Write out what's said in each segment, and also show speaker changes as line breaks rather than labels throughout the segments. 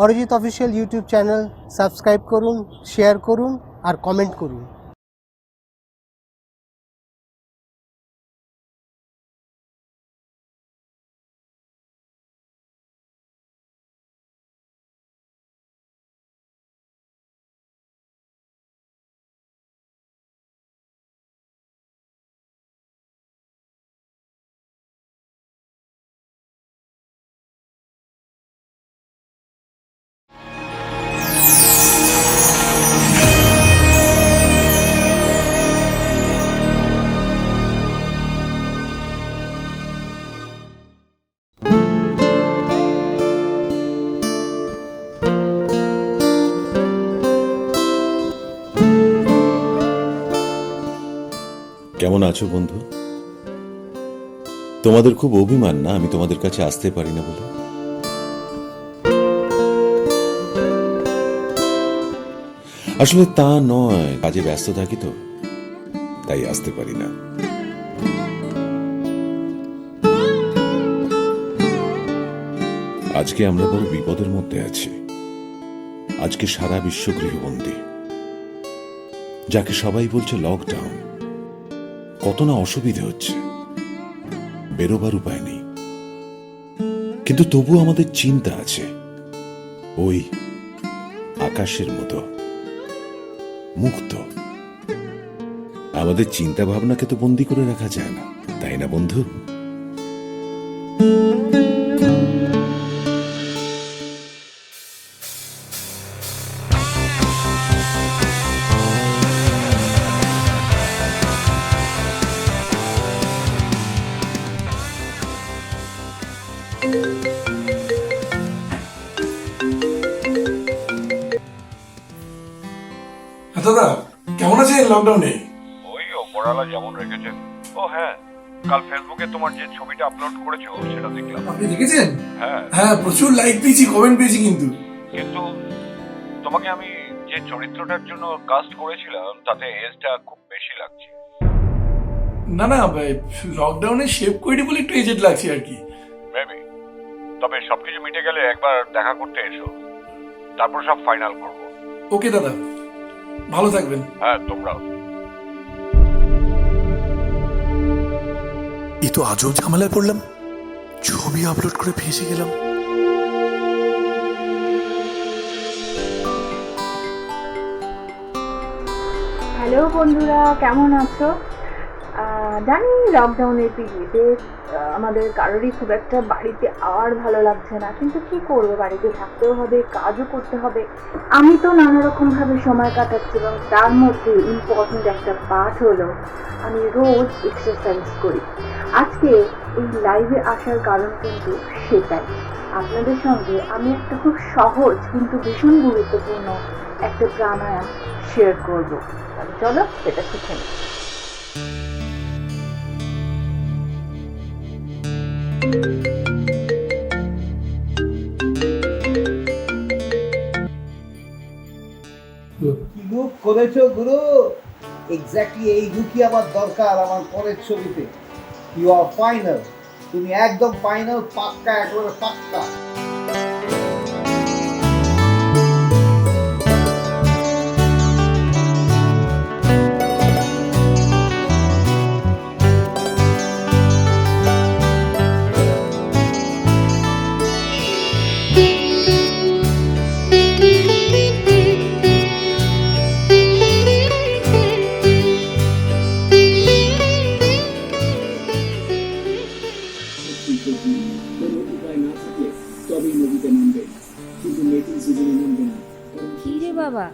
Arijit official YouTube channel subscribe করুন, share করুন আর comment করুন।
কেমন আছো বন্ধু? তোমাদের খুব অভিমান না আমি তোমাদের কাছে আসতে পারি না বলে? আসলে তা নয়, কাজে ব্যস্ত থাকি তো, তাই আসতে পারি না। আজকে আমরা বড় বিপদের মধ্যে আছি। আজকে সারা বিশ্ব গৃহবন্দী, যাকে সবাই বলছে লকডাউন। কত না অসুবিধে হচ্ছে, বেরোবার উপায় নেই, কিন্তু তবু আমাদের চিন্তা আছে ওই আকাশের মতো মুক্ত। আমাদের চিন্তা ভাবনাকে তো বন্দি করে রাখা যায় না, তাই না বন্ধু?
দাদা কেমন আছেন লকডাউনে?
ওই ওপরওয়ালা যেমন রেখেছেন। ও হ্যাঁ, কাল ফেসবুকে তোমার যে ছবিটা আপলোড করেছো সেটা দেখলাম।
আপনি দেখেছেন?
হ্যাঁ
হ্যাঁ, প্রচুর লাইক পেয়েছি, কমেন্ট পেয়েছি। কিন্তু
তোমাকে আমি যে চরিত্রটার জন্য কাস্ট করেছিলাম তাতে এজটা খুব বেশি লাগছে।
না না ভাই, লকডাউনে শেভ করে বলে একটু এজেড লাগছে আর কি।
মেবি, তবে সবকিছু মিটে গেলে একবার দেখা করতে এসো, তারপর সব ফাইনাল করবো।
ওকে দাদা, ভালো থাকবেন।
হ্যাঁ তোমরাও।
এই তো আজও ঝামেলায় পড়লাম, ছবি আপলোড করে ফেঁসে গেলাম।
হ্যালো বন্ধুরা, কেমন আছো? জানি লকডাউনের পিরিয়ডে আমাদের কারোরই খুব একটা বাড়িতে আর ভালো লাগছে না, কিন্তু কি করবো, বাড়িতে থাকতেও হবে, কাজও করতে হবে। আমি তো নানা রকমভাবে সময় কাটাচ্ছি, এবং তার মধ্যে ইম্পর্টেন্ট একটা পার্ট হলো আমি রোজ এক্সারসাইজ করি। আজকে এই লাইভে আসার কারণ কিন্তু সেটাই। আপনাদের সঙ্গে আমি একটা খুব সহজ কিন্তু ভীষণ গুরুত্বপূর্ণ একটা প্রাণায়াম শেয়ার করবো। চলো সেটা শিখে নিই।
কি লুক করেছো গুরু? এক্স্যাক্টলি এই লুকই আমার দরকার আমার পরের ছবিতে। ইউ আর ফাইনাল, তুমি একদম ফাইনাল, পাক্কা, একেবারে পাক্কা।
কি রে বাবা,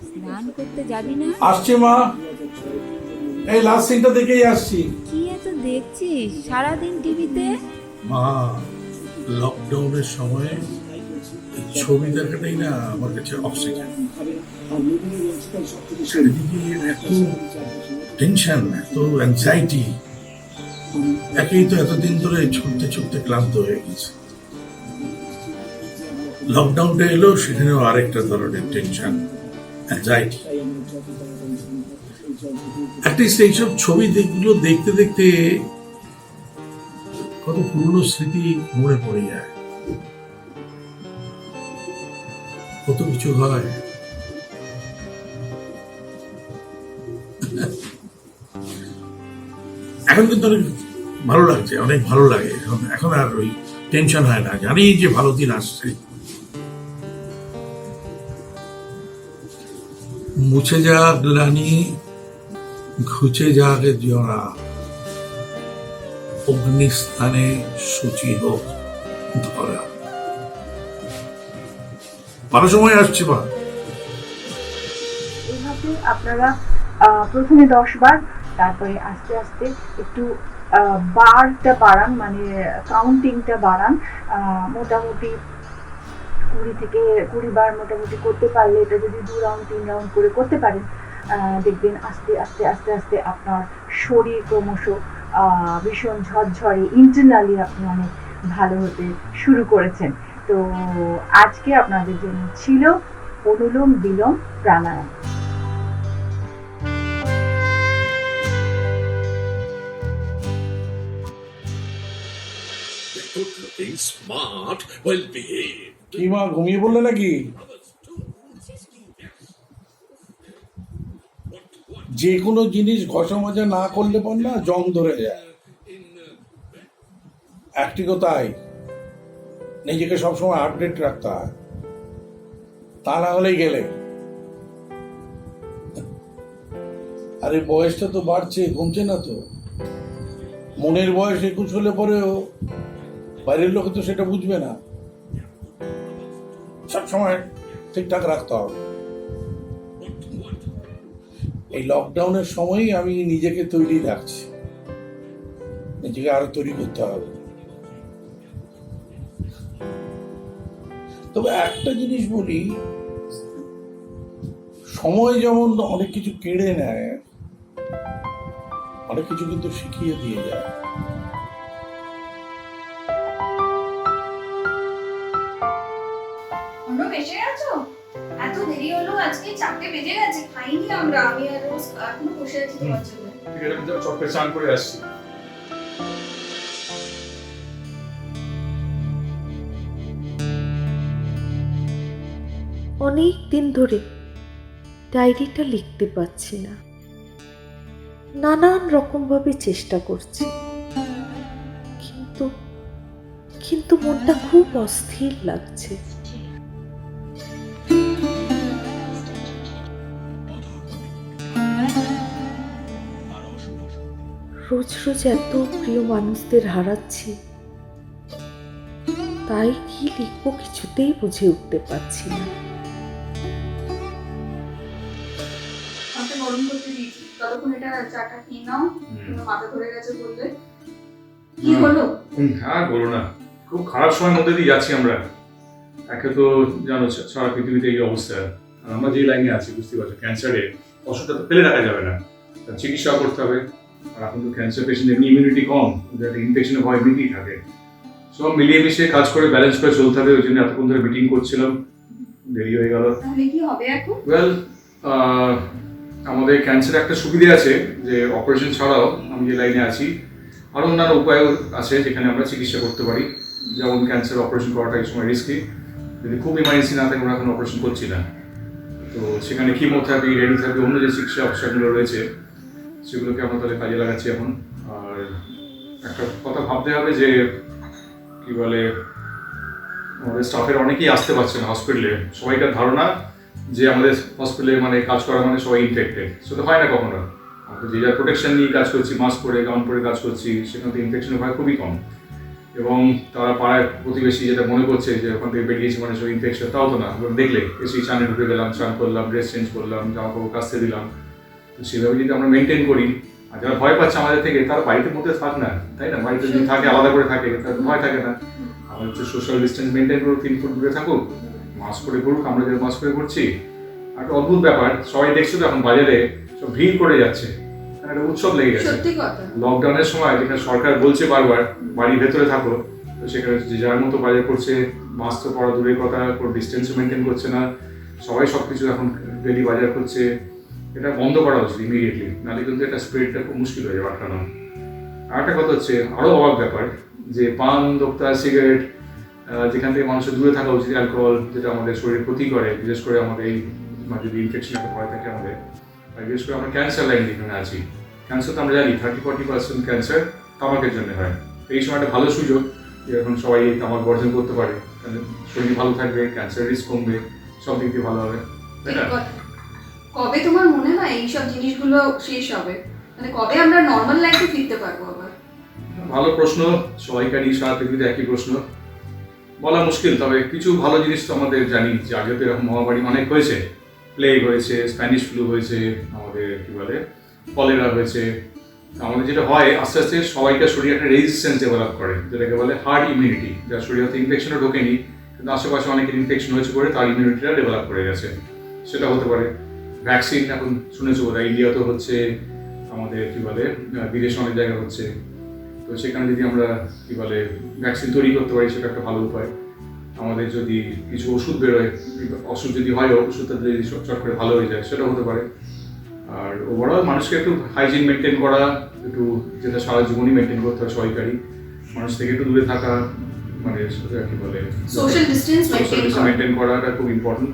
স্নান করতে যাবি না?
আসছে মা, এই লাস্ট সিনটা দেখেই আসছি।
কি এত দেখছিস সারাদিন টিভিতে?
মা, লকডাউনের সময় এই ছবি দেখাটাই না আমার কাছে অক্সিজেন। চারিদিকে এত টেনশন, এত অ্যাংজাইটি, একেই তো এতদিন ধরে ছুটতে ছুটতে ক্লান্ত হয়ে গেছে। লকডাউনটা এলো, সেখানেও আরেকটা ধরনের টেনশন, অ্যাংজাইটি। অ্যাটলিস্ট এইসব ছবি গুলো দেখতে দেখতে কত পুরনো স্মৃতি মনে পড়ে যায়। কত কিছু হয়। এখন কিন্তু অনেক ভালো লাগছে, অনেক ভালো লাগে এখন। এখন আর ওই টেনশন হয় না, জানি যে ভালো দিন আসছে। মুছে যাক গ্লানি, ঘুচে যাক জরা, অগ্নিস্থানে সূচি হোক ধরা। ভালো সময় আসছে বা
এইভাবে আপনারা প্রথমে 10 বার, তারপরে আস্তে আস্তে একটু বারটা বাড়ান, মানে কাউন্টিংটা বাড়ান। মোটামুটি 20 থেকে 20 বার মোটামুটি করতে পারলে, এটা যদি 2 রাউন্ড 3 রাউন্ড করে করতে পারেন, দেখবেন আস্তে আস্তে আস্তে আস্তে আপনার শরীর ক্রমশ ভীষণ ঝরঝরে, ইন্টারনালি আপনি অনেক ভালো হতে শুরু করেছেন। তো আজকে আপনাদের জন্য ছিল অনুলোম বিলোম প্রাণায়াম।
Smart, well behaved.
কি মা ঘুমিয়ে পড়লে নাকি? যে কোনো জিনিস ঘষা মাজা না করলে পর না জং ধরে যায়। একটিও তাই, নিজেকে সবসময় আপডেট রাখতে হয়, তা না হলেই গেলে। আরে বয়সটা তো বাড়ছে, কমছে না তো। মনের বয়স 21 হলে পরেও বাইরের লোকে তো সেটা বুঝবে না। সবসময় ঠিকঠাক রাখতে হবে। এই লকডাউনের সময়ই আমি নিজেকে তৈরি রাখছি, নিজেকে আরো তৈরি করতে হবে। তবে একটা জিনিস বলি, সময় যেমন অনেক কিছু কেড়ে নেয়, অনেক কিছু কিন্তু শিখিয়ে দিয়ে যায়।
এসে গেছো? এত দেরি হলো, আজকে 4টে বেজে গেছে, খাইনি আমরা। আমি আর রোজ এখনো বসে আছি তোমার জন্য।
ঠিক আছে, আমি চটপটে স্নান করে আসছি।
অনেক দিন ধরে ডায়েরিটা লিখতে পারছি না, নানান রকমভাবে চেষ্টা করছি, কিন্তু মনটা খুব অস্থির লাগছে। রোজ রোজ এত প্রিয় মানুষদের হারাচ্ছি, তাই কি লিখবো কিছুতেই বুঝে উঠতে পারছি না।
গরম করতে দিয়েছি, ততক্ষণ এটা চাটা খেয়ে নাও। মাথা ধরে গেছে বললে, কি হলো?
আর বলো না, খুব খারাপ সময়ের মধ্যে দিয়ে যাচ্ছি আমরা। একে তো জানো সারা পৃথিবীতে এই অবস্থা, আমরা যে লাইনে আছি বুঝতে পারছো, ক্যান্সারের ওষুধটা তো ফেলে রাখা যাবে না, চিকিৎসা করতে হবে। আর এখন তো ক্যান্সার পেশেন্ট এমনি ইমিউনিটি কম, ইনফেকশনের ভয় এমনিতেই থাকে। সব মিলিয়ে মিশিয়ে কাজ করে ব্যালেন্স করে চলতে হবে। ওই জন্য এতক্ষণ ধরে মিটিং করছিলাম, দেরি হয়ে গেল।
তাহলে কি হবে এখন?
ওয়েল, আমাদের ক্যান্সার একটা সুবিধা আছে যে অপারেশন ছাড়াও আমি যে লাইনে আছি আরও অন্যান্য উপায়ও আছে যেখানে আমরা চিকিৎসা করতে পারি। যেমন ক্যান্সার অপারেশন করাটা এই সময় রিস্কি, যদি খুব ইমার্জেন্সি না থাকে আমরা এখন অপারেশন করছি না। তো সেখানে কিমোথেরাপি, রেডিওথেরাপি, অন্য যে চিকিৎসা অপশনগুলো রয়েছে সেগুলোকে আমরা তাহলে কাজে লাগাচ্ছি এখন। আর একটা কথা ভাবতে হবে যে কি বলে, আমাদের স্টাফের অনেকেই আসতে পারছে না হসপিটালে। সবাইকার ধারণা যে আমাদের হসপিটালে মানে কাজ করা মানে সবাই ইনফেক্টেড, সেটা হয় না কখনো। আমরা যে যার প্রোটেকশন নিয়ে কাজ করছি, মাস্ক পরে গাউন পরে কাজ করছি, সেখান থেকে ইনফেকশনের ভয় খুবই কম। এবং তারা পাড়ায় প্রতিবেশী যেটা মনে করছে যে ওখান থেকে বেরিয়েছি মানে সব ইনফেকশন, তাও তো না। দেখলে এসে চানে ঢুকে গেলাম, চান করলাম, ড্রেস চেঞ্জ করলাম, জামা কাপড় কাচতে দিলাম। তো সেভাবে যদি আমরা মেনটেন করি, আর যারা ভয় পাচ্ছে আমাদের থেকে তারা বাড়িতে মধ্যে থাক না, তাই না? বাড়িতে যদি থাকে আলাদা করে থাকে তার ভয় থাকে না। আমরা হচ্ছে সোশ্যাল ডিস্টেন্স মেনটেন করুক, 3 ফুট দূরে থাকুক, মাস্ক করে ঘুরুক, আমরা যেটা মাস্ক করে ঘুরছি। আর একটা অদ্ভুত ব্যাপার, সবাই দেখছো তো এখন বাজারে সব ভিড় করে যাচ্ছে, একটা উৎসব লেগে গেছে। লকডাউনের সময় যেখানে সরকার বলছে বারবার বাড়ির ভেতরে থাকো, তো সেখানে যে যার মতো বাজার করছে, মাস্ক তো পড়া দূরের কথা, ডিস্টেন্স মেনটেন করছে না, সবাই সবকিছু এখন ডেলি বাজার করছে। এটা বন্ধ করা উচিত ইমিডিয়েটলি, নাহলে কিন্তু এটা স্প্রেডটা খুব মুশকিল হয়ে যাবে আটকানো। আর একটা কথা হচ্ছে আরও অবাক ব্যাপার, যে পান, দোক্তা, সিগারেট যেখান থেকে মানুষের দূরে থাকা উচিত অ্যালকোহল, যেটা আমাদের শরীরে ক্ষতি করে, বিশেষ করে আমাদের এই যদি ইনফেকশন একটা ভয় থাকে আমাদের, আর বিশেষ করে আমরা ক্যান্সার লাইন যেখানে আছি, ক্যান্সার তো আমরা জানি 30-40% ক্যান্সার তামাকের জন্য হয়। এই সময় একটা ভালো সুযোগ যে এখন সবাই এই তামাক বর্জন করতে পারে, তাহলে শরীর ভালো থাকবে, ক্যান্সার রিস্ক কমবে, সব দিক দিয়ে ভালো হবে, তাই না?
কবে তোমার মনে হয় এইসব জিনিসগুলো শেষ হবে, মানে কবে আমরা নর্মাল লাইফে ফিরতে পারবো আবার?
ভালো প্রশ্ন, সবাইকারই সারা পৃথিবীতে একই প্রশ্ন, বলা মুশকিল। তবে কিছু ভালো জিনিস তো আমাদের জানি যে আগে তো এরকম মহামারী অনেক হয়েছে, প্লেগ হয়েছে, স্প্যানিশ ফ্লু হয়েছে, আমাদের কি বলে কলেরা হয়েছে। আমাদের যেটা হয় আস্তে আস্তে সবাইকার শরীরে একটা রেজিস্ট্যান্স ডেভেলপ করে, যেটাকে বলে হার্ড ইমিউনিটি, যার শরীরে হয়তো ইনফেকশনও ঢোকেনি কিন্তু আশেপাশে অনেকের ইনফেকশন হয়েছে করে তার ইমিউনিটিটা ডেভেলপ করে গেছে, সেটা হতে পারে। ভ্যাকসিন এখন শুনেছো বোধহয় ইন্ডিয়াতেও হচ্ছে, আমাদের কি বলে বিদেশে অনেক জায়গায় হচ্ছে, তো সেখানে যদি আমরা কি বলে ভ্যাকসিন তৈরি করতে পারি সেটা একটা ভালো উপায়। আমাদের যদি কিছু ওষুধ বেরোয়, ওষুধ যদি হয় ওষুধটা যদি চট করে ভালো হয়ে যায় সেটা হতে পারে। আর ওভারঅল মানুষকে একটু হাইজিন মেনটেন করা, একটু যেটা সারা জীবনই মেনটেন করতে হয় সবাইকারই, মানুষ থেকে একটু দূরে থাকা, মানে কি বলে
সোশ্যাল ডিসটেন্স
মেনটেন করাটা খুব ইম্পর্টেন্ট।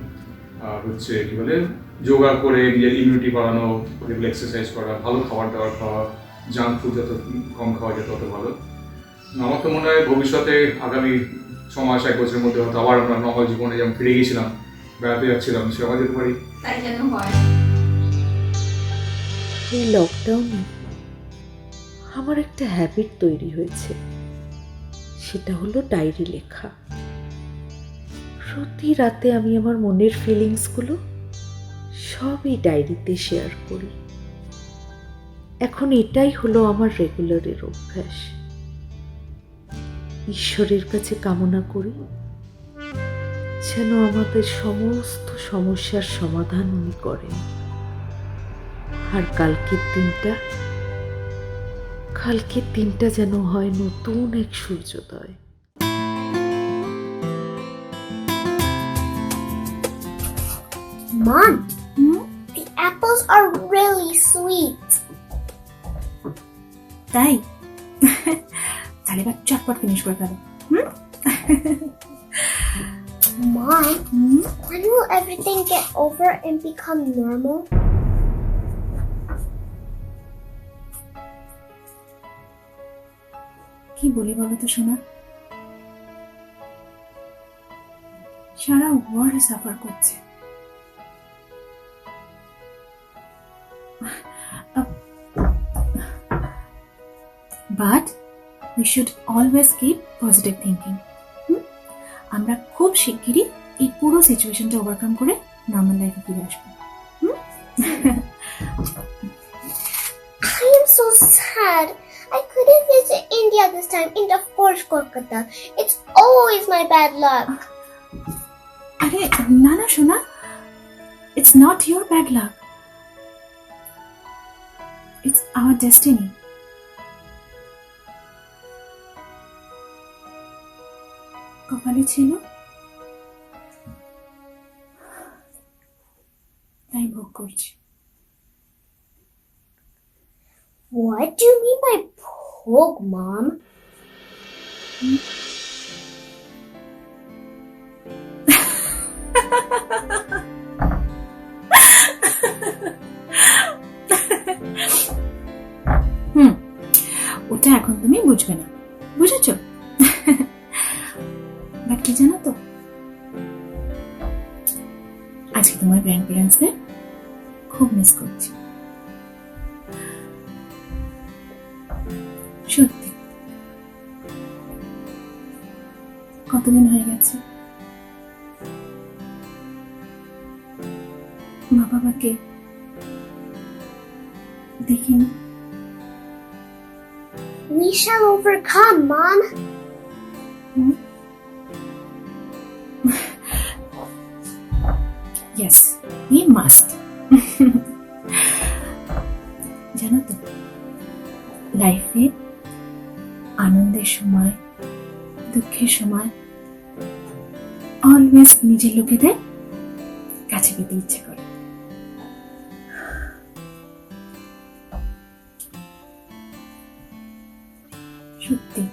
আর হচ্ছে কি বলে যোগা করে নিজের ইমিউনিটি বাড়ানো, রেগুলার এক্সারসাইজ করা, ভালো খাবার দাবার খাওয়া, জাঙ্ক ফুড যত কম খাওয়া যায় তত ভালো। আমার তো মনে হয় ভবিষ্যতে আগামী 6 মাস 1 বছরের মধ্যে হয়তো আবার আমরা নর্মাল জীবনে যেমন ফিরে গেছিলাম, বেড়াতে যাচ্ছিলাম, সে আবার যেতে পারি।
তাই যেন হয়।
এই লকডাউনে আমার একটা হ্যাবিট তৈরি হয়েছে, সেটা হলো ডায়েরি লেখা। প্রতি রাতে আমি আমার মনের ফিলিংসগুলো সব এই ডায়েরিতে শেয়ার করি। এখন এটাই হলো আমার রেগুলারের অভ্যাস। ঈশ্বরের কাছে কামনা করি যেন আমাদের সমস্ত সমস্যার সমাধান উনি করেন, আর কালকের দিনটা যেন হয় নতুন এক সূর্যোদয়।
Mom, the apples are really sweet.
তাই তাহলে এবার চটপট ফিনিশ করে ফেলো।
Mom, when will everything get over and become normal?
কি বলি বলো তো সোনা, সারা ওয়ার্ল্ড সাফার করছে, but we should always keep positive thinking. আমরা খুব শিগগিরই এই পুরো সিচুয়েশনটা ওভারকাম করে নর্মাল লাইফে ফিরে আসবো।
I am so sad. I couldn't visit India this time, and of course Kolkata. It's always my bad luck.
আরে না না সোনা, it's not your bad luck. It's our destiny. কপালে ছিল তাই ভোগ করছি।
What do you mean by Pog, Mom?
ওটা এখন তুমি বুঝবে না, বুঝেছো? বাট কি জানো তো, আজকে তোমার গ্র্যান্ড প্যারেন্টসদের খুব মিস করছি, সত্যি। কতদিন হয়ে গেছে মা বাবাকে দেখিনি।
We shall overcome, Mom.
Yes, we must. জানো তো, লাইফে আনন্দের সময়, দুঃখের সময় অলওয়েজ নিজের লোকেদের কাছে পেতে ইচ্ছে করে। সত্যি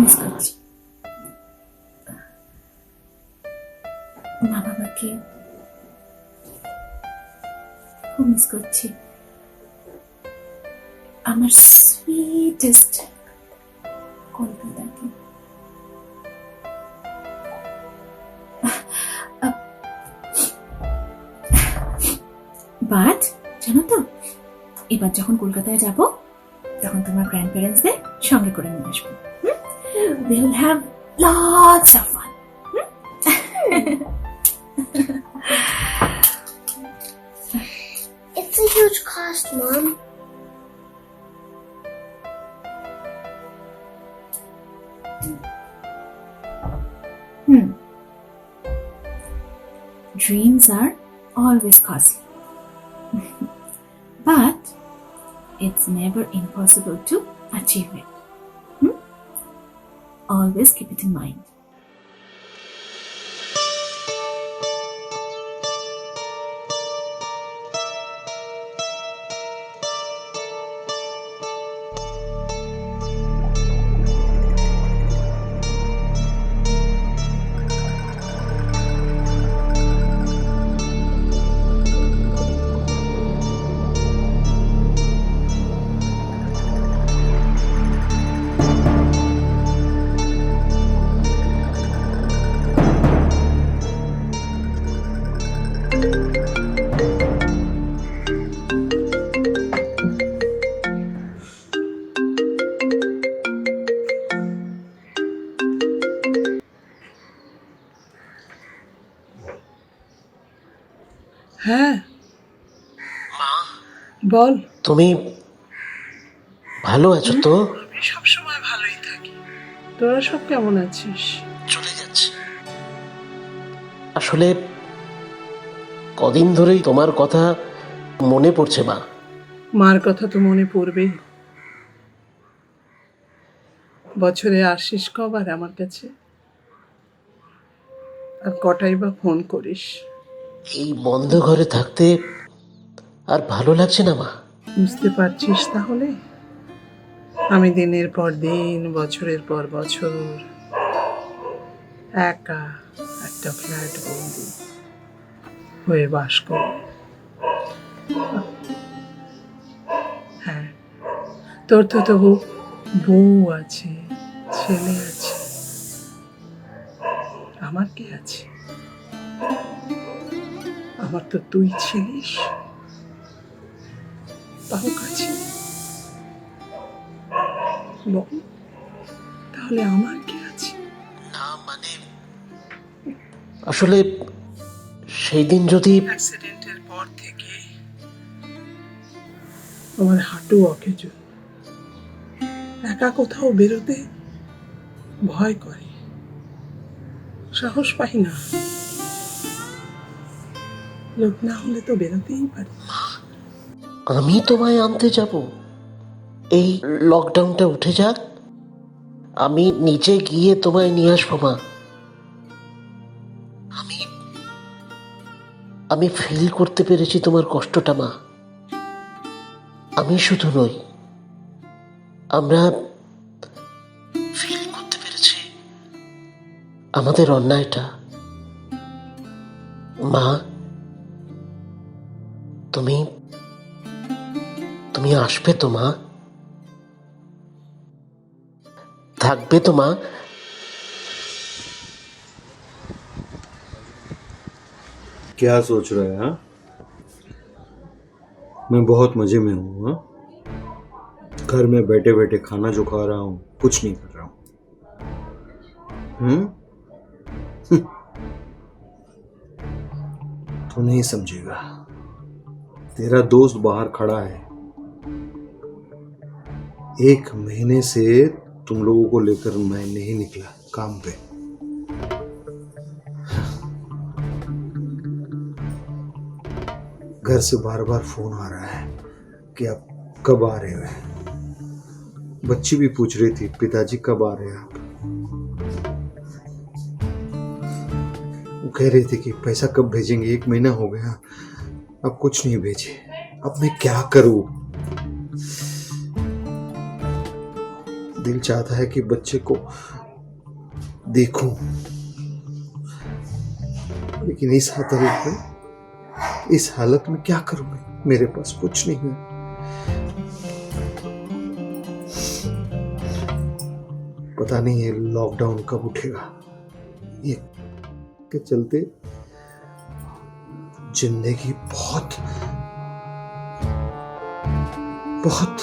মিস করছি। মা বাবাকে খুব মিস করছি। আমার সুইটেস্ট কলকাতাকে। বাট জানো তো, এবার যখন কলকাতায় যাব তখন তোমার গ্র্যান্ড প্যারেন্টসদের সঙ্গে করে নিয়ে আসবো। We will have lots of fun.
It's a huge cost, Mom.
Dreams are always costly. But it's never impossible to achieve it. Always keep it in mind.
হ্যাঁ বল।
তুমি ভালো আছো তো?
আমি সবসময় ভালোই থাকি, তোরা সব কেমন আছিস?
চলে যাচ্ছে। আসলে কদিন ধরেই তোমার কথা মনে পড়ছে মা।
মার কথা তো মনে পড়বেই। বছরে আসিস কবার আমার কাছে, আর কটাই বা ফোন করিস?
এই বন্ধ ঘরে থাকতে আর ভালো লাগছে না মা।
বুঝতে পারছিস তাহলে? আমি দিনের পর দিন, বছরের পর বছর একা একটা ফ্ল্যাট বন্দি হয়ে বাস করি। হ্যাঁ, তোর তো তবু বউ আছে, ছেলে আছে, আমার কি আছে? আমার তো তুই ছিলিস, তাও কাছে। বল তাহলে আমার কি আছে?
না মানে আসলে সেই দিন যদি
অ্যাক্সিডেন্টের পর থেকে আমার হাঁটু অকেজ, একা কোথাও বেরোতে ভয় করে, সাহস পাই না। লোক না হলে তো বেরোতেই পারি।
আমি তোমায় আনতে যাব। এই লকডাউনটা উঠে যাক, আমি নিচে গিয়ে তোমায় নিয়ে আসবো মা। আমি ফিল করতে পেরেছি তোমার কষ্টটা মা। আমি শুধু নই, আমরা ফিল করতে পেরেছি আমাদের অন্যায়টা। মা তুমি আসবে তো মা? থাকবে তো মা?
क्या सोच रहा है? हाँ, मैं बहुत मजे में हूँ। हाँ, घर में बैठे बैठे खाना जो खा रहा हूँ, कुछ नहीं कर रहा हूँ। तो नहीं समझेगा। तेरा दोस्त बाहर खड़ा है, 1 महीने से तुम लोगों को लेकर मैं नहीं निकला काम पे। घर से बार बार फोन आ रहा है कि आप कब आ रहे हो। बच्ची भी पूछ रही थी पिताजी कब आ रहे हैं आप। वो कह रही थी कि पैसा कब भेजेंगे, 1 महीना हो गया अब कुछ नहीं भेजे। अब मैं क्या करूं? दिल चाहता है कि बच्चे को देखूं, लेकिन इस हालत में क्या करूंगी? मेरे पास कुछ नहीं है। पता नहीं ये लॉकडाउन कब उठेगा। ये के चलते जिंदगी बहुत बहुत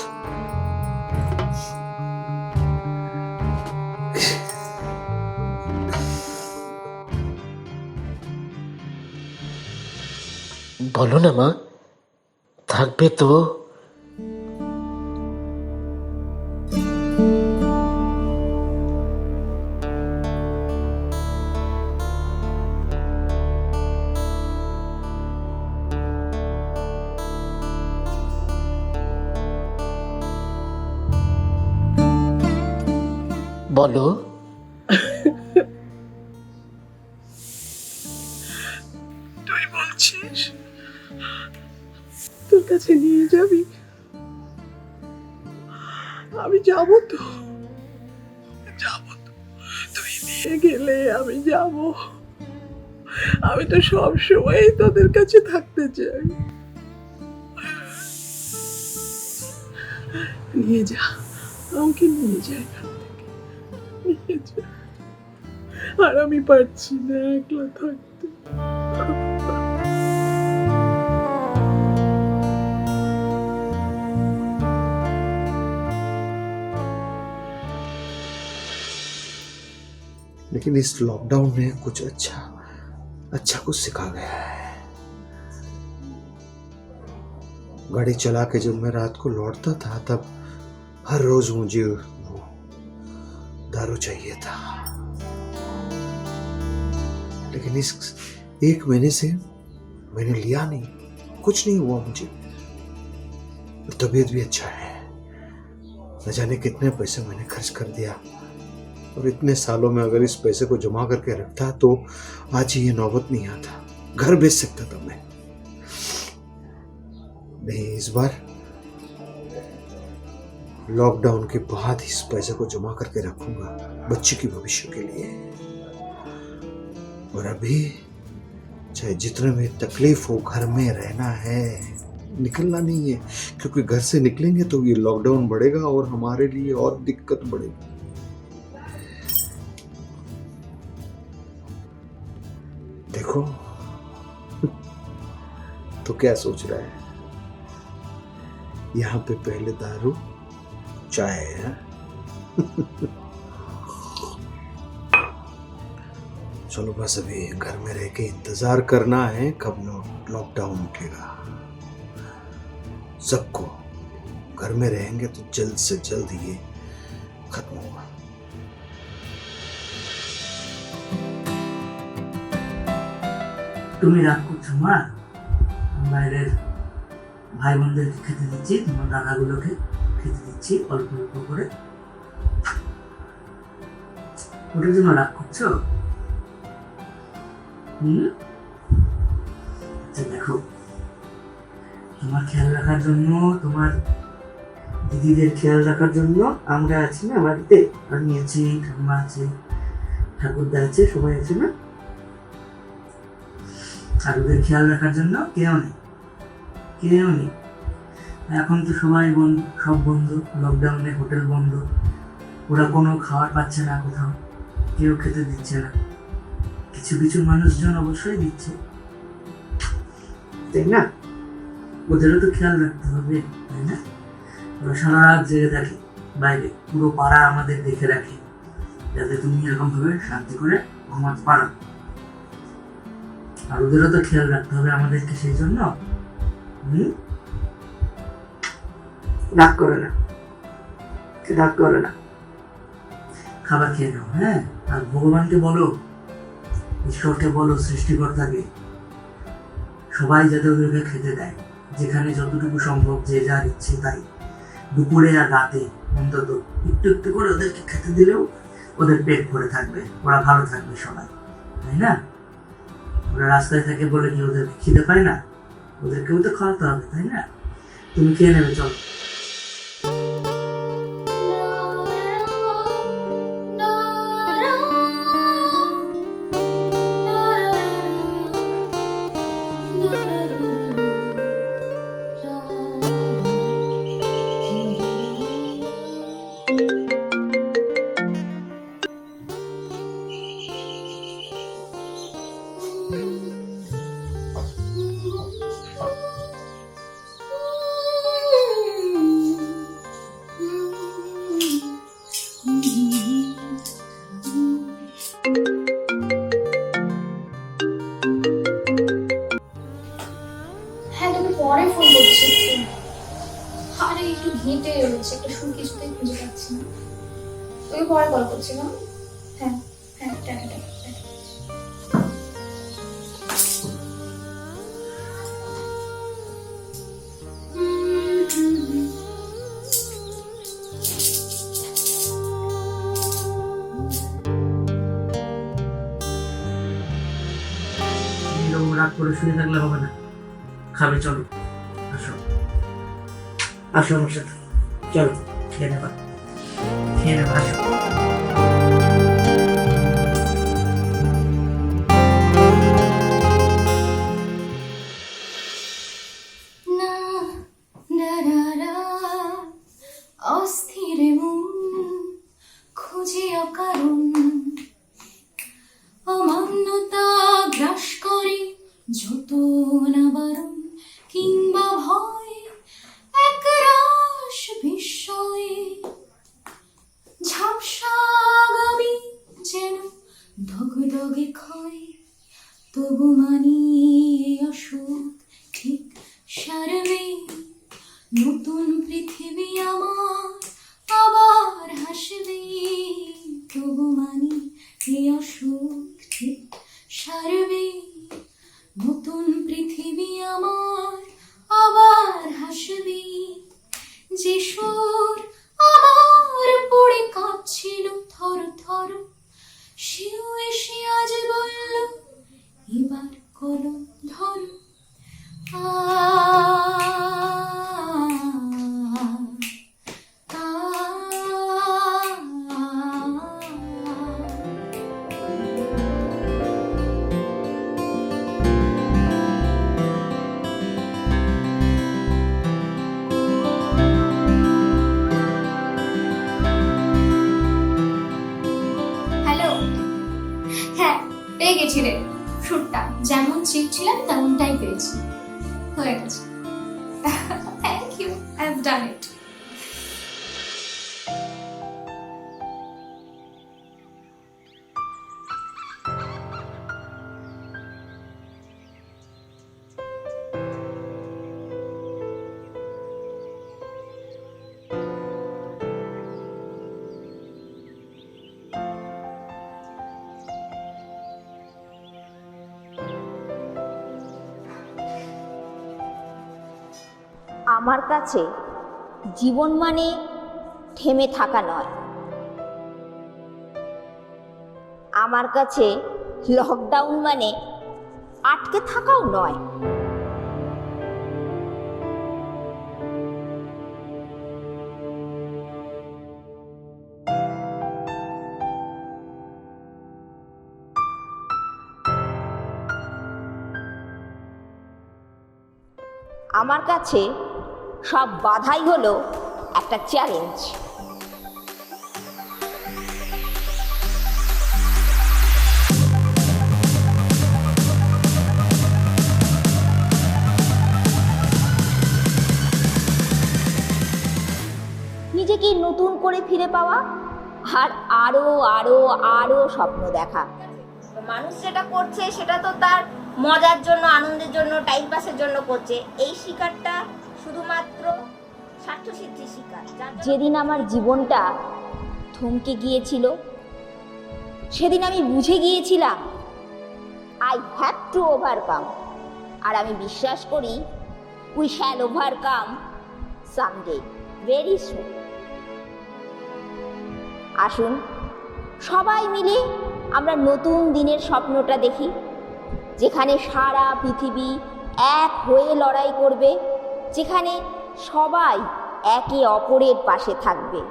বলো না মা, থাকবে তো? বলো।
তুই বলছিস তোর কাছে নিয়ে যাবি? আমি যাব তো, তুই নিয়ে গেলে আমি যাব। আমি তো সব সময় তোদের কাছে থাকতে চাই। নিয়ে যা, আমাকে নিয়ে যা এখান থেকে, নিয়ে যা। আর আমি পারছি না একলা থাকতে।
लेकिन इस लॉकडाउन ने कुछ अच्छा कुछ सिखा गया है। गाड़ी चला के जब मैं रात को लौटता था तब हर रोज मुझे वो दारू चाहिए था, लेकिन इस 1 महीने से मैंने लिया नहीं, कुछ नहीं हुआ मुझे। तबीयत भी अच्छा है। न जाने कितने पैसे मैंने खर्च कर दिया, और इतने सालों में अगर इस पैसे को जमा करके रखता तो आज ये नौबत नहीं आता। घर बेच सकता था मैं। नहीं, इस बार लॉकडाउन के बाद इस पैसे को जमा करके रखूंगा बच्चे के भविष्य के लिए। और अभी चाहे जितने में तकलीफ हो, घर में रहना है, निकलना नहीं है, क्योंकि घर से निकलेंगे तो ये लॉकडाउन बढ़ेगा और हमारे लिए और दिक्कत बढ़ेगी। देखो तो क्या सोच रहा है? यहाँ पे पहले दारू, चाय है। चलो बस अभी घर में रह के इंतजार करना है कब लॉकडाउन उठेगा। सबको घर में रहेंगे तो जल्द से जल्द ये खत्म होगा।
তুমি রাগ করছো মা? বাইরের ভাই বোনদেরকে খেতে দিচ্ছি, তোমার দাদাগুলোকে খেতে দিচ্ছি অল্প অল্প করে। ওটার জন্য রাগ করছো? আচ্ছা দেখো, তোমার খেয়াল রাখার জন্য, তোমার দিদিদের খেয়াল রাখার জন্য আমরা আছি না বাড়িতে। আমি আছি, ঠাকুমা আছে, ঠাকুরদা আছে, সবাই আছে না? আর ওদের খেয়াল রাখার জন্য কেউ নেই। এখন তো সবাই বন্ধ, সব বন্ধ, লকডাউনে হোটেল বন্ধ, ওরা কোনো খাবার পাচ্ছে না, কোথাও কেউ খেতে দিচ্ছে না। কিছু কিছু মানুষজন অবশ্যই দিচ্ছে, তাই না? ওদেরও তো খেয়াল রাখতে হবে, তাই না? ওরা সারা রাত জেগে থাকে বাইরে, পুরো পাড়া আমাদের দেখে রাখে, যাতে তুমি এরকম ভাবে শান্তি করে ঘুমাতে পারো। আর ওদেরও তো খেয়াল রাখতে হবে আমাদেরকে, সেই জন্য রাগ করে না, খাবার খেয়ে নাও। হ্যাঁ, আর ভগবানকে বলো, ঈশ্বরকে বলো, সৃষ্টিকর্তাকে, সবাই যাতে ওদেরকে খেতে দেয়, যেখানে যতটুকু সম্ভব, যে যার ইচ্ছে তাই। দুপুরে আর রাতে অন্তত একটু একটু করে ওদেরকে খেতে দিলেও ওদের পেট ভরে থাকবে, ওরা ভালো থাকবে সবাই, তাই না? ওরা রাস্তায় থাকে বলে কি ওদের খিদে পায় না? ওদেরকেও তো খাওয়াতে হবে, তাই না? তুমি খেয়ে নেবে, চলো।
No,
হ্যাঁ, তোকে পরে ফোন করছি একটু। আরে একটু ঘেঁটে রয়েছে, একটা সুর কিছুতেই খুঁজে পাচ্ছি না। তোকে পরে কল করছি না? হ্যাঁ হ্যাঁ, টাটা টাটা।
এরকম রাগ করে শুয়ে থাকলে হবে না, খাবে চলো, আসো আসো আমার সাথে, চলো খেয়ে নেবা, খেয়ে নেবা, আসো।
না না না না, অস্থির মন খুঁজে অকারণ, অমান্যতা গ্রাস করে যত না বারণ, কিংবা ভয় একরাশ বিস্ময়ে, ঝাপসাগামী যেন দগদগে ক্ষয়, তবু মানি এই অসুখ ঠিক সারবে, নতুন পৃথিবী আমার আবার হাসবে, তবু মানি এই অসুখ ঠিক সারবে, নতুন পৃথিবী আমার আবার হাসবে। যে সুর আমার পড়ে কাঁপছিল থর থর, সেও এসে আজ বলল এবার কলম ধরো। হ্যালো, হ্যাঁ পেয়ে গেছি রে সুরটা, যেমন চেয়েছিলাম তেমনটাই পেয়েছি, হয়ে গেছে। Thank you, I have done it.
আমার কাছে জীবন মানে থেমে থাকা নয়, আমার কাছে লকডাউন মানে আটকে থাকাও নয়। আমার কাছে সব বাধাই হলো একটা চ্যালেঞ্জ। নিজেকে নতুন করে ফিরে পাওয়া আর আরো আরো আরো স্বপ্ন দেখা। মানুষ যেটা করছে সেটা তো তার মজার জন্য, আনন্দের জন্য, টাইম পাসের জন্য করছে। এই শিকারটা শুধুমাত্র স্বার্থসিদ্ধির শিকার। যেদিন আমার জীবনটা থমকে গিয়েছিল সেদিন আমি বুঝে গিয়েছিলাম আই হ্যাভ টু ওভারকাম। আর আমি বিশ্বাস করি we shall overcome someday, very soon. আসুন সবাই মিলে আমরা নতুন দিনের স্বপ্নটা দেখি, যেখানে সারা পৃথিবী এক হয়ে লড়াই করবে, যেখানে সবাই একে অপরের পাশে থাকবে।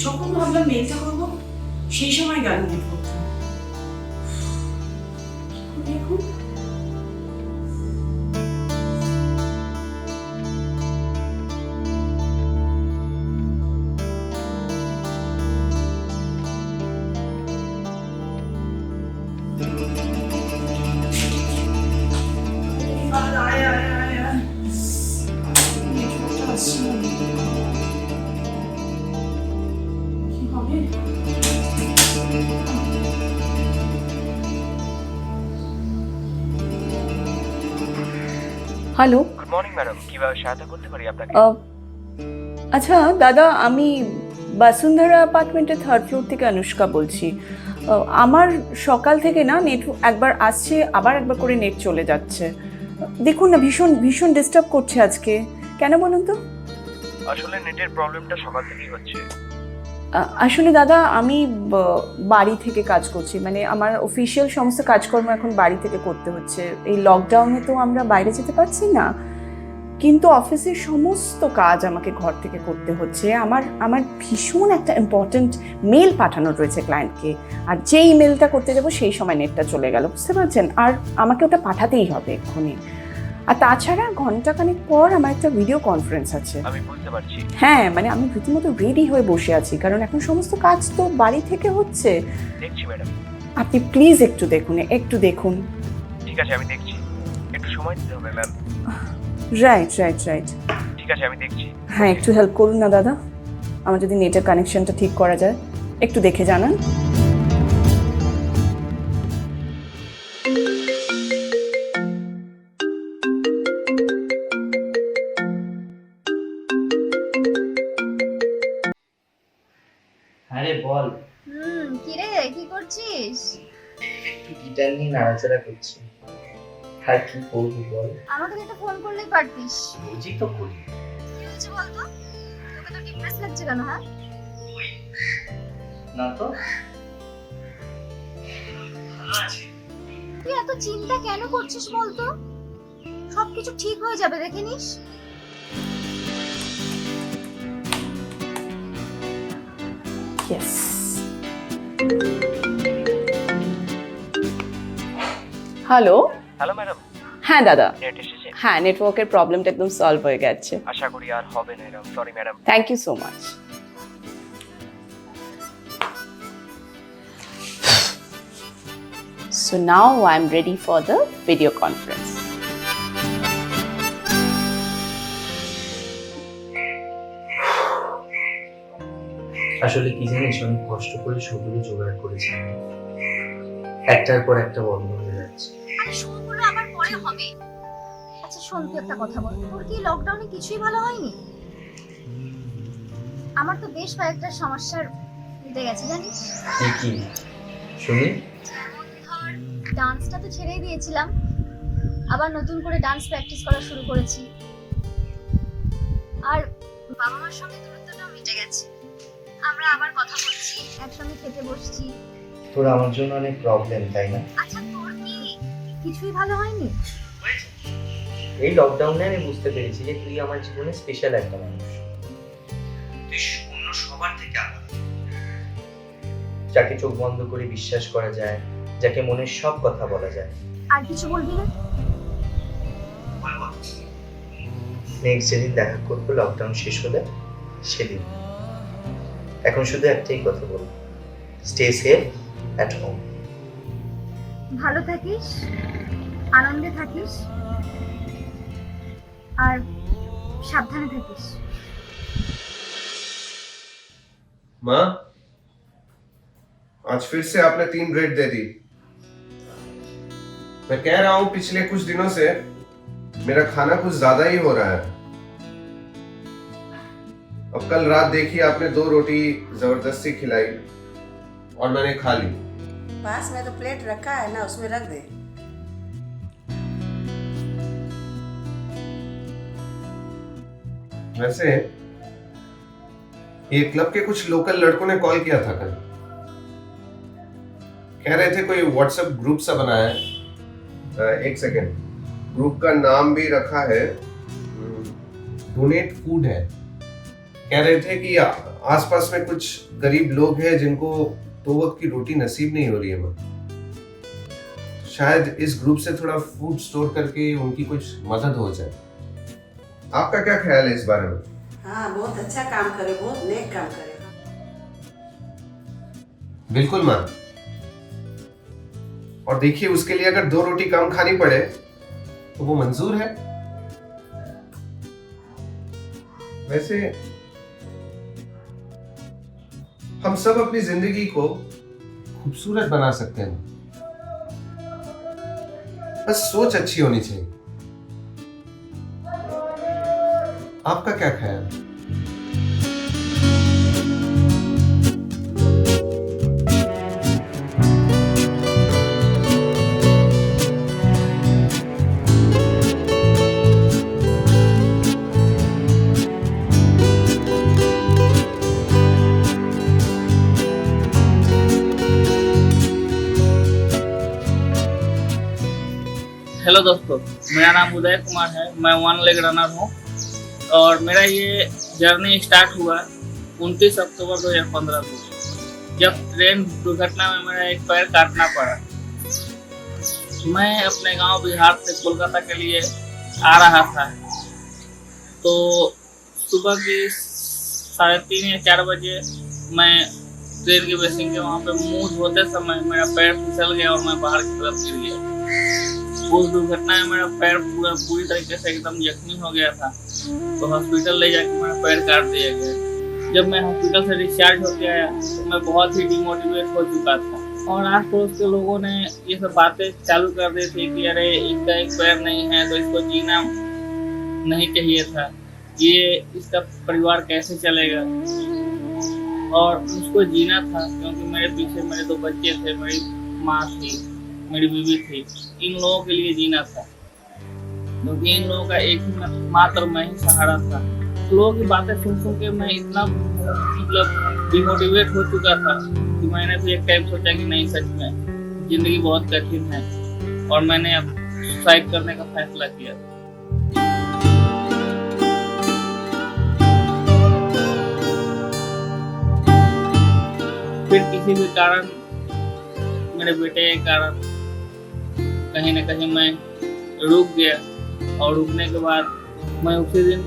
যখন ভাবলাম মেলটা করবো সেই সময় গান মনে করতো। এখন
হ্যালো,
গুড মর্নিং ম্যাডাম, কিভাবে সহায়তা করতে পারি আপনাকে?
আচ্ছা দাদা, আমি বসুন্ধরা অ্যাপার্টমেন্টের 3rd ফ্লোর থেকে অনুষ্কা বলছি। আমার সকাল থেকে না নেট একবার আসছে, আবার একবার করে নেট চলে যাচ্ছে। দেখুন না, ভীষণ ভীষণ ডিস্টার্ব করছে আজকে। কেন বলুন তো?
আসলে নেটের প্রবলেমটা সকাল থেকেই হচ্ছে।
আসলে দাদা, আমি বাড়ি থেকে কাজ করছি, মানে আমার অফিসিয়াল সমস্ত কাজকর্ম এখন বাড়ি থেকে করতে হচ্ছে। এই লকডাউনে তো আমরা বাইরে যেতে পারছি না, কিন্তু অফিসের সমস্ত কাজ আমাকে ঘর থেকে করতে হচ্ছে। আমার ভীষণ একটা ইম্পর্ট্যান্ট মেল পাঠানোর রয়েছে ক্লায়েন্টকে, আর যেই মেলটা করতে যাব সেই সময় নেটটা চলে গেল, বুঝতে পারছেন? আর আমাকে ওটা পাঠাতেই হবে এক্ষুনি। আর তাছাড়া ঘন্টাখানেক পর আমার একটা ভিডিও কনফারেন্স আছে।
আমি বুঝতে পারছি।
হ্যাঁ, মানে আমি রীতিমতো রেডি হয়ে বসে আছি, কারণ এখন সমস্ত কাজ তো বাড়ি থেকে হচ্ছে।
দেখছি ম্যাডাম।
আপনি প্লিজ একটু দেখুন, একটু দেখুন।
ঠিক আছে, আমি দেখছি। একটু সময় দিতে হবে ম্যাম।
রাইট।
ঠিক আছে, আমি দেখছি।
হ্যাঁ, একটু হেল্প করুন না দাদা, আমার যদি নেটের কানেকশনটা ঠিক করা যায়, একটু দেখে জানান।
আরে বল।
কি রে, কি করছিস?
একটু গিটার নিয়ে নাড়াচাড়া করছি। আর কি করবি বল?
আমাকে একটা ফোন করলেই পারতিস।
বুঝি তো করি।
কি হয়েছে বলতো? তোকে তো ডিপ্রেস লাগছে কেন? হ্যাঁ
না তো,
তুই এত চিন্তা কেন করছিস বলতো? সবকিছু ঠিক হয়ে যাবে, দেখে নিস।
Yes. হ্যালো।
Hello madam.
হ্যাঁ দাদা,
নেট এসেছে?
হ্যাঁ, নেটওয়ার্কের প্রবলেমটা একদম সলভ হয়ে গেছে।
আশা করি আর হবে না এরকম। Sorry madam.
Thank you so much. So now I'm ready for the video conference.
আসলে কি জানিস, অনেক কষ্ট করে ছবিগুলো জোগাড় করেছি, একটার পর একটা বন্ধ হয়ে যাচ্ছে।
আরে শোগুলো আবার পরে হবে। আচ্ছা শোন, তুই একটা কথা বল, তোর কি লকডাউনে কিছুই ভালো হয়নি? আমার তো বেশ কয়েকটা সমস্যার মিটে গেছে জানিস।
কি শুনি?
ডান্সটা তো ছেড়েই দিয়েছিলাম, আবার নতুন করে ডান্স প্র্যাকটিস করা শুরু করেছি। আর বাবা মার সঙ্গে দূরত্বটাও মিটে গেছে, আমরা আবার কথা বলছি, একসঙ্গে খেতে বসছি।
তোর আমার জন্য অনেক প্রবলেম, তাই না?
আচ্ছা তোর কি কিছুই ভালো হয়নি?
এই লকডাউনে আমি বুঝতে পেরেছি যে তুই আমার জীবনে স্পেশাল একটা মানুষ। তুই অন্য সবার থেকে আলাদা, যাকে চোখ বন্ধ করে বিশ্বাস করা যায়, যাকে মনের সব কথা বলা যায়।
আর কিছু বলবি না?
নেক্সট যেদিন দেখা করবো লকডাউন শেষ হলে সেদিন। এখন শুধু একটাই কথা বলবো, স্টে সেফ অ্যাট হোম।
ভালো থাকিস, আনন্দে থাকিস, আর সাবধানে থাকিস।
माँ, आज फिर से आपने 3 ब्रेड दे दी। मैं कह रहा हूँ पिछले कुछ दिनों से मेरा खाना कुछ ज्यादा ही हो रहा है। अब कल रात देखिए आपने 2 रोटी जबरदस्ती खिलाई और मैंने खा ली।
पास में तो प्लेट रखा है ना, उसमें रख दे।
वैसे ये क्लब के कुछ लोकल लड़कों ने कॉल किया था कल, कह रहे थे कोई व्हाट्सएप ग्रुप सा बनाया है। एक सेकेंड, ग्रुप का नाम भी रखा है डोनेट फूड है। कह रहे थे कि आसपास में कुछ गरीब लोग हैं जिनको 2 वक्त की रोटी नसीब नहीं हो रही है माँ। शायद इस ग्रुप से थोड़ा फूड स्टोर करके उनकी कुछ मदद हो जाए। आपका क्या ख्याल है इस बारे में?
हाँ, बहुत अच्छा काम करे, बहुत नेक काम करे।
बिल्कुल माँ। और देखिए, उसके लिए अगर 2 रोटी कम खानी पड़े तो वो मंजूर है। वैसे हम सब अपनी जिंदगी को खूबसूरत बना सकते हैं, बस सोच अच्छी होनी चाहिए। आपका क्या ख्याल है?
हेलो दोस्तों, मेरा नाम उदय कुमार है। मैं 1 लेग रनर हूँ और मेरा ये जर्नी स्टार्ट हुआ 29 अक्टूबर 2015 को, जब ट्रेन दुर्घटना में मेरा एक पैर काटना पड़ा। मैं अपने गांव बिहार से कोलकाता के लिए आ रहा था, तो सुबह की 3:30 या 4 बजे मैं ट्रेन की बेसिंग के वहाँ पे मुँह धोते समय मेरा पैर फिसल गया और मैं बाहर की तरफ गिर गया। उस दुर्घटना में मेरा पैर पूरी तरीके से एकदम जख्मी हो गया था, तो हॉस्पिटल ले जाके मेरा पैर काट दिया गया। जब मैं हॉस्पिटल से डिस्चार्ज होकर आया तो मैं बहुत ही डिमोटिवेट हो चुका था और आस पड़ोस के लोगों ने ये सब बातें चालू कर दी थी कि अरे इसका एक पैर नहीं है तो इसको जीना नहीं चाहिए था, ये इसका परिवार कैसे चलेगा। और मुझको जीना था क्योंकि मेरे पीछे मेरे 2 बच्चे थे, मेरी माँ थी, मेरी बीवी थी। इन लोगों के लिए जीना था क्योंकि इन लोगों का एक ही मात्र मैं ही सहारा था। लोगों की बातें सुन के मैं इतना मतलब डिमोटिवेट हो चुका था कि मैंने भी एक टाइम सोचा कि नहीं, सच में जिंदगी बहुत कठिन है और मैंने अब सुसाइड करने का फैसला किया। फिर किसी भी कारण, मेरे बेटे के कारण कहीं ना कहीं मैं रुक गया और रुकने के बाद मैं उसी दिन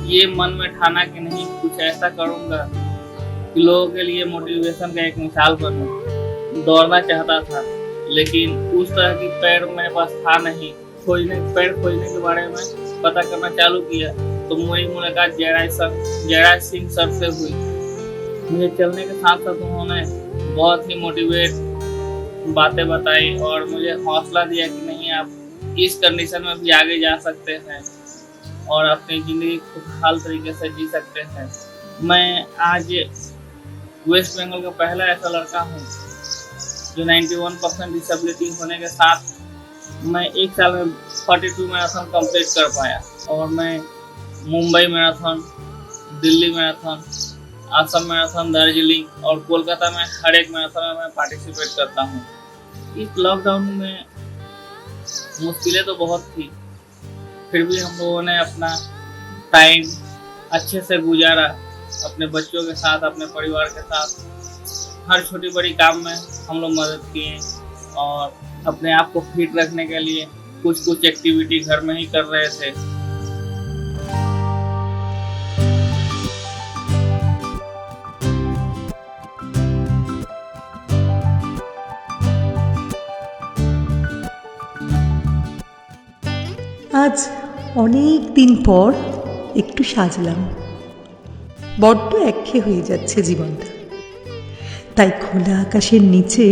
ये मन में ठाना कि नहीं, कुछ ऐसा करूँगा कि लोगों के लिए मोटिवेशन का एक मिसाल बनूं। दौड़ना चाहता था लेकिन उस तरह की पैर मेरे पास था नहीं। पैर खोजने के बारे में पता करना चालू किया तो मेरी मुलाकात जयराज सिंह सर से हुई। मुझे चलने के साथ साथ उन्होंने बहुत ही मोटिवेट बातें बताई और मुझे हौसला दिया कि नहीं, आप इस कंडीशन में भी आगे जा सकते हैं और अपनी ज़िंदगी खुशहाल तरीके से जी सकते हैं। मैं आज वेस्ट बंगाल का पहला ऐसा लड़का हूँ जो 91% डिसेबिलिटी होने के साथ मैं 1 साल में 42 मैराथन कंप्लीट कर पाया। और मैं Mumbai marathon, Delhi marathon, Assam marathon, Darjeeling और कोलकाता में हर एक मैराथन में मैं पार्टिसिपेट करता हूँ। इस लॉकडाउन में मुश्किलें तो बहुत थी, फिर भी हम लोगों ने अपना टाइम अच्छे से गुजारा, अपने बच्चों के साथ, अपने परिवार के साथ। हर छोटी बड़ी काम में हम लोग मदद किए और अपने आप को फिट रखने के लिए कुछ एक्टिविटी घर में ही कर रहे थे।
আজ অনেক দিন পর একটু সাজলাম। বড্ড একঘেয়ে হয়ে যাচ্ছে জীবনটা, তাই খোলা আকাশের নিচে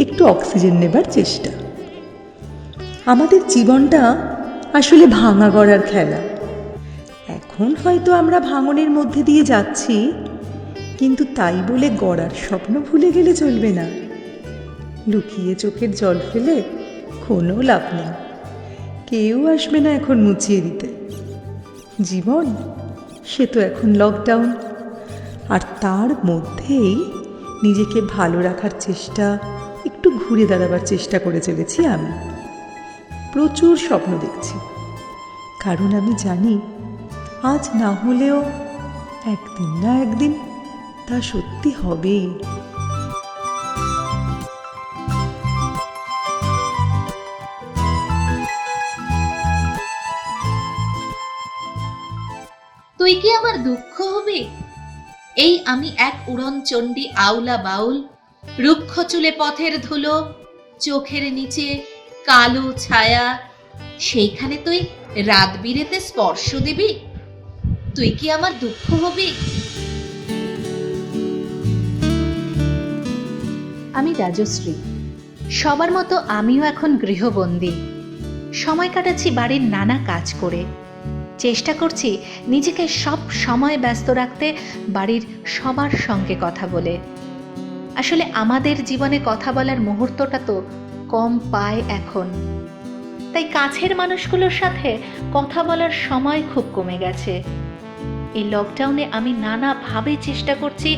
একটু অক্সিজেন নেবার চেষ্টা। আমাদের জীবনটা আসলে ভাঙা গড়ার খেলা। এখন হয়তো আমরা ভাঙনের মধ্যে দিয়ে যাচ্ছি, কিন্তু তাই বলে গড়ার স্বপ্ন ভুলে গেলে চলবে না। লুকিয়ে চোখের জল ফেলে কোনো লাভ নেই, কেউ আসবে না এখন মুছিয়ে দিতে। জীবন সে তো এখন লকডাউন, আর তার মধ্যেই নিজেকে ভালো রাখার চেষ্টা, একটু ঘুরে দাঁড়াবার চেষ্টা করে চলেছি আমি। প্রচুর স্বপ্ন দেখছি, কারণ আমি জানি আজ না হলেও একদিন না একদিন তা সত্যি হবে।
তুই কি আমার দুঃখ হবে? এই আমি এক উড়নচণ্ডী আউলা বাউল, রুক্ষ চুলে পথের ধুলো, চোখের নিচে কালো ছায়া, সেইখানে তুই রাত বিরেতে স্পর্শ দিবি? তুই কি আমার দুঃখ হবি?
আমি রাজশ্রী। সবার মতো আমিও এখন গৃহবন্দী। সময় কাটাচ্ছি বাড়ির নানা কাজ করে। চেষ্টা করছি নিজেকে সব সময় ব্যস্ত রাখতে, বাড়ির সবার সঙ্গে কথা বলে। আসলে আমাদের জীবনে কথা বলার মুহূর্তটা তো কম পায় এখন, তাই কাছের মানুষগুলোর সাথে কথা বলার সময় খুব কমে গেছে। এই লকডাউনে আমি নানাভাবে চেষ্টা করছি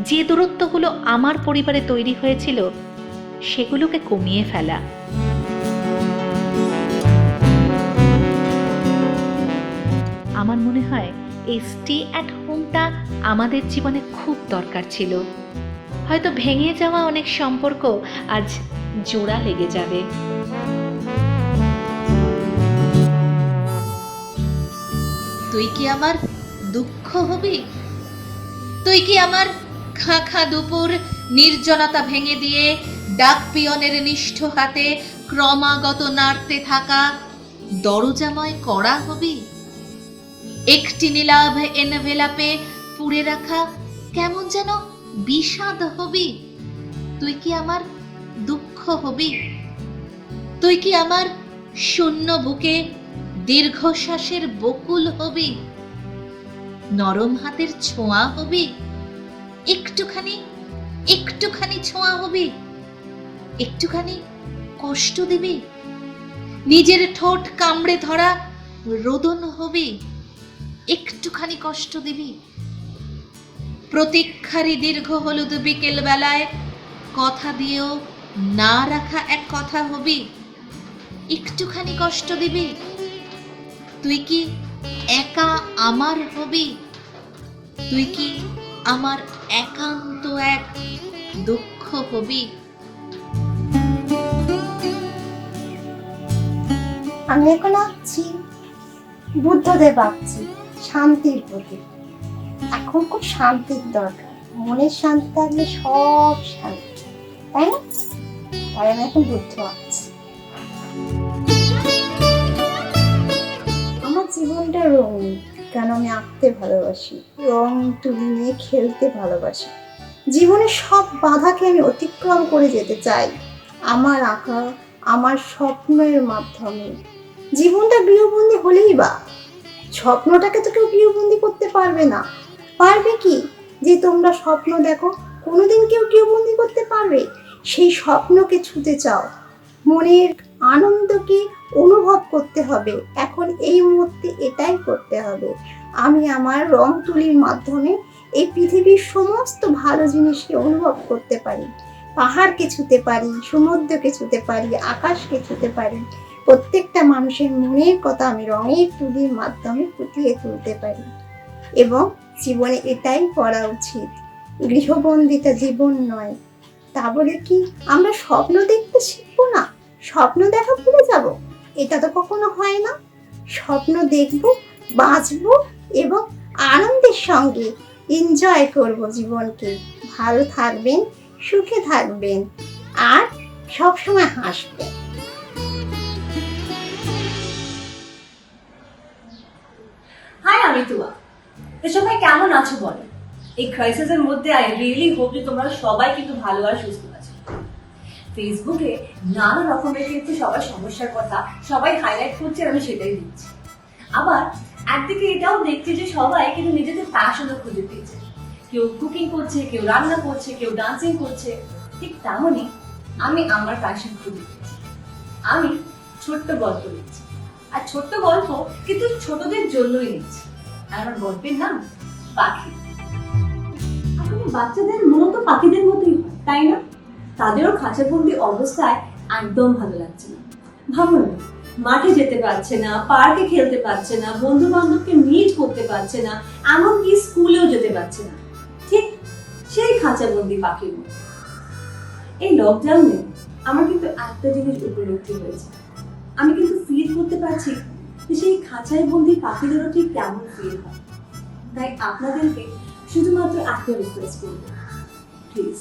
যে দূরত্বগুলো আমার পরিবারে তৈরি হয়েছিল সেগুলোকে কমিয়ে ফেলা। আমার মনে হয় এই স্টে অ্যাট হোমটা আমাদের জীবনে খুব দরকার ছিল। হয়তো ভেঙে যাওয়া অনেক সম্পর্ক আজ জোড়া লেগে যাবে।
তুই কি আমার দুঃখ হবি? তুই কি আমার খাঁ খাঁ দুপুর নির্জনতা ভেঙে দিয়ে ডাক পিয়নের নিষ্ঠ হাতে ক্রমাগত নাড়তে থাকা দরজাময় কড়া হবি? একটি নীলাভ এনভেলাপে পুড়ে রাখা কেমন যেন বিষাদ হবি? তুই কি আমার দুঃখ হবি? তুই কি আমার শূন্য বুকে দীর্ঘশ্বাসের বকুল হবি? নরম হাতের ছোঁয়া হবি? একটুখানি ছোঁয়া হবি? একটুখানি কষ্ট দিবি? নিজের ঠোঁট কামড়ে ধরা রোদন হবি? একটুখানি কষ্ট দিবি? প্রতীক্ষারই দীর্ঘ হলুদ বিকেল বেলায় কথা দিয়েও না রাখা এক কথা হবি? একটুখানি কষ্ট দিবি? তুই কি একা আমার হবি? তুই কি আমার একান্ত এক দুঃখ হবি?
আমি এখন আছি বুদ্ধদেব ভাবছি শান্তির প্রতি। এখন খুব শান্তির দরকার। মনের শান্তি থাকলে সব শান্তি, তাই না? তাই আমি এখন বুদ্ধ ভাবছি। আমার জীবনটা রঙিন, কারণ আমি আঁকতে ভালোবাসি, রং তুলি নিয়ে খেলতে ভালোবাসি। জীবনের সব বাধাকে আমি অতিক্রম করে যেতে চাই আমার আঁকা, আমার স্বপ্নের মাধ্যমে। জীবনটা গৃহবন্দী হলেই বা, স্বপ্নটাকে তো কেউ গৃহবন্দী করতে পারবে না। পারবে কি? যে তোমরা স্বপ্ন দেখো, কোনোদিন কেউ গৃহবন্দী করতে পারবে? সেই স্বপ্নকে ছুঁতে চাও, মনের আনন্দকে অনুভব করতে হবে। এখন এই মুহূর্তে এটাই করতে হবে। আমি আমার রং তুলির মাধ্যমে এই পৃথিবীর সমস্ত ভালো জিনিসকে অনুভব করতে পারি। পাহাড়কে ছুঁতে পারি, সমুদ্রকে ছুঁতে পারি, আকাশকে ছুঁতে পারি। প্রত্যেকটা মানুষের মনের কথা আমি রঙের তুলির মাধ্যমে ফুটিয়ে তুলতে পারি। এবং জীবনে এটাই করা উচিত। গৃহবন্দিতা জীবন নয়। তা বলে কি আমরা স্বপ্ন দেখতে শিখবো না? স্বপ্ন দেখা ভুলে যাব? এটা তো কখনো হয় না। স্বপ্ন দেখব, বাঁচবো এবং আনন্দের সঙ্গে এনজয় করব জীবনকে। ভালো থাকবেন, সুখে থাকবেন আর সবসময় হাসবেন।
হাই, আমি তুয়া। তো সবাই কেমন আছো বলো? এই ক্রাইসিসের মধ্যে আই রিয়েলি হোপ যে তোমরা সবাই কিন্তু ভালো আর সুস্থ আছো। ফেসবুকে নানা রকমের কিন্তু সবার সমস্যার কথা সবাই হাইলাইট করছে আর আমি সেটাই দিচ্ছি। আবার একদিকে এটাও দেখছি যে সবাই কিন্তু নিজেদের প্যাশনও খুঁজে পেয়েছে। কেউ কুকিং করছে, কেউ রান্না করছে, কেউ ডান্সিং করছে। ঠিক তেমনই আমি আমার প্যাশন খুঁজে পেয়েছি। আমি ছোট্ট গল্প লিখছি, আর ছোট্ট গল্প কিন্তু ছোটদের জন্যই লিখছি। আর আমার গল্পের নাম পাখি। আসলে বাচ্চাদের মন তো পাখিদের মতোই হয়, তাই না? তাদেরও খাঁচাবন্দি অবস্থায় একদম ভালো লাগছে না। ভাবুন, মাঠে যেতে পারছে না, পার্কে খেলতে পারছে না, বন্ধু বান্ধবকে মিট করতে পারছে না, এমনকি স্কুলেও যেতে পারছে না। ঠিক সেই খাঁচাবন্দি পাখির মতো। এই লকডাউনে আমার কিন্তু একটা জিনিস উপলব্ধি হয়েছে, আমি কিন্তু ফিল করতে পারছি যে সেই খাঁচায় বন্দি পাখিদেরও ঠিক কেমন ফিল হয়। তাই আপনাদেরকে শুধুমাত্র একটা রিকোয়েস্ট করব, প্লিজ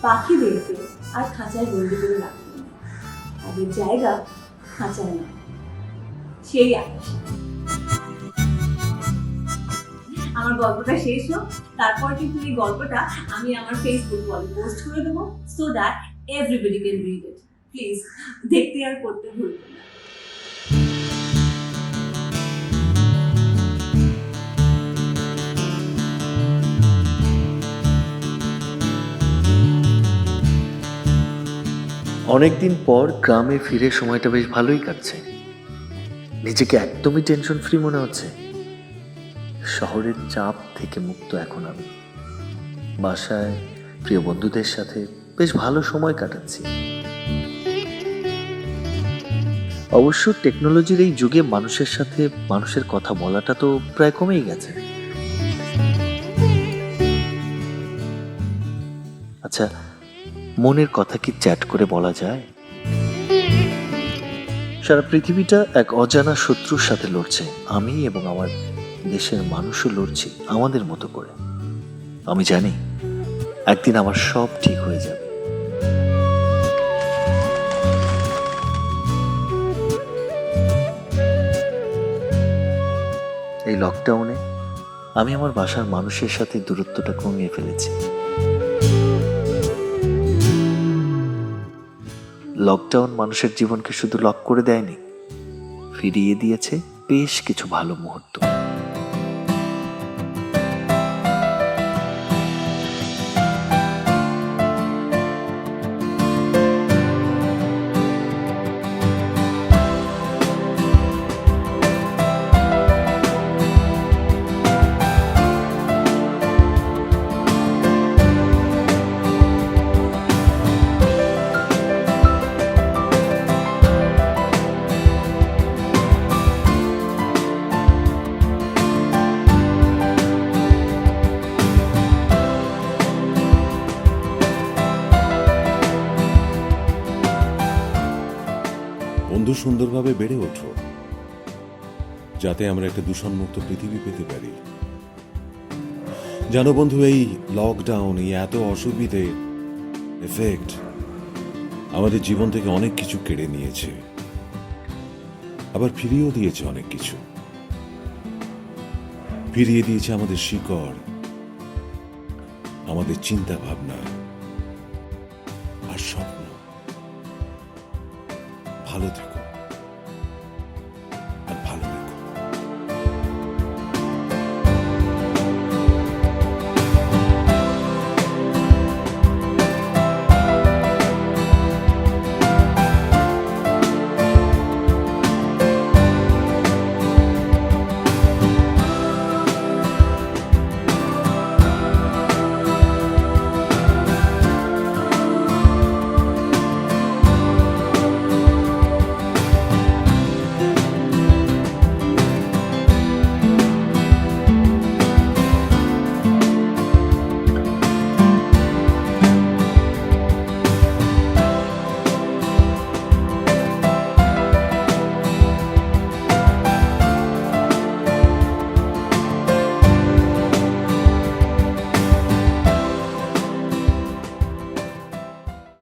পাখিদেরকে আর খাঁচায় বন্দি করে রাখবেন না। তাদের জায়গা খাঁচায় না, সেই আকাশে। আমার গল্পটা শেষ হোক, তারপর কিন্তু এই গল্পটা আমি আমার ফেসবুক ওয়ালে পোস্ট করে দেবো, so that everybody can read it. Please দেখতে আর পড়তে ভুলবেন না।
অনেকদিন পর গ্রামে ফিরে সময়টা বেশ ভালোই কাটছে। নিজেকে একদমই টেনশন ফ্রি মনে হচ্ছে। শহরের চাপ থেকে মুক্ত এখন আমি। বাসায় প্রিয় বন্ধুদের সাথে বেশ ভালো সময় কাটাচ্ছি। অবশ্য টেকনোলজির এই যুগে মানুষের সাথে মানুষের কথা বলাটা তো প্রায় কমেই গেছে। আচ্ছা, মনের কথা কি চ্যাট করে বলা যায়? সারা পৃথিবীটা এক অজানা শত্রুর সাথে লড়ছে। আমি এবং আমার দেশের মানুষও লড়ছি আমাদের মতো করে। আমি জানি একদিন আমার সব ঠিক হয়ে যাবে। এই লকডাউনে আমি আমার বাসার মানুষের সাথে দূরত্বটা কমিয়ে ফেলেছি। লকডাউন মানুষের জীবনকে শুধু লক করে দেয়নি, ফিরিয়ে দিয়েছে বেশ কিছু ভালো মুহূর্ত।
বন্ধু, সুন্দরভাবে বেড়ে ওঠো, যাতে আমরা একটা দূষণমুক্ত পৃথিবী পেতে পারি। জানো বন্ধু, এই লকডাউন, এই এত অসুবিধে এফেক্ট আমাদের জীবন থেকে অনেক কিছু কেড়ে নিয়েছে, আবার ফিরিয়েও দিয়েছে অনেক কিছু। ফিরিয়ে দিয়েছে আমাদের শিকড়, আমাদের চিন্তা ভাবনা আর স্বপ্ন। ভালো থেকো।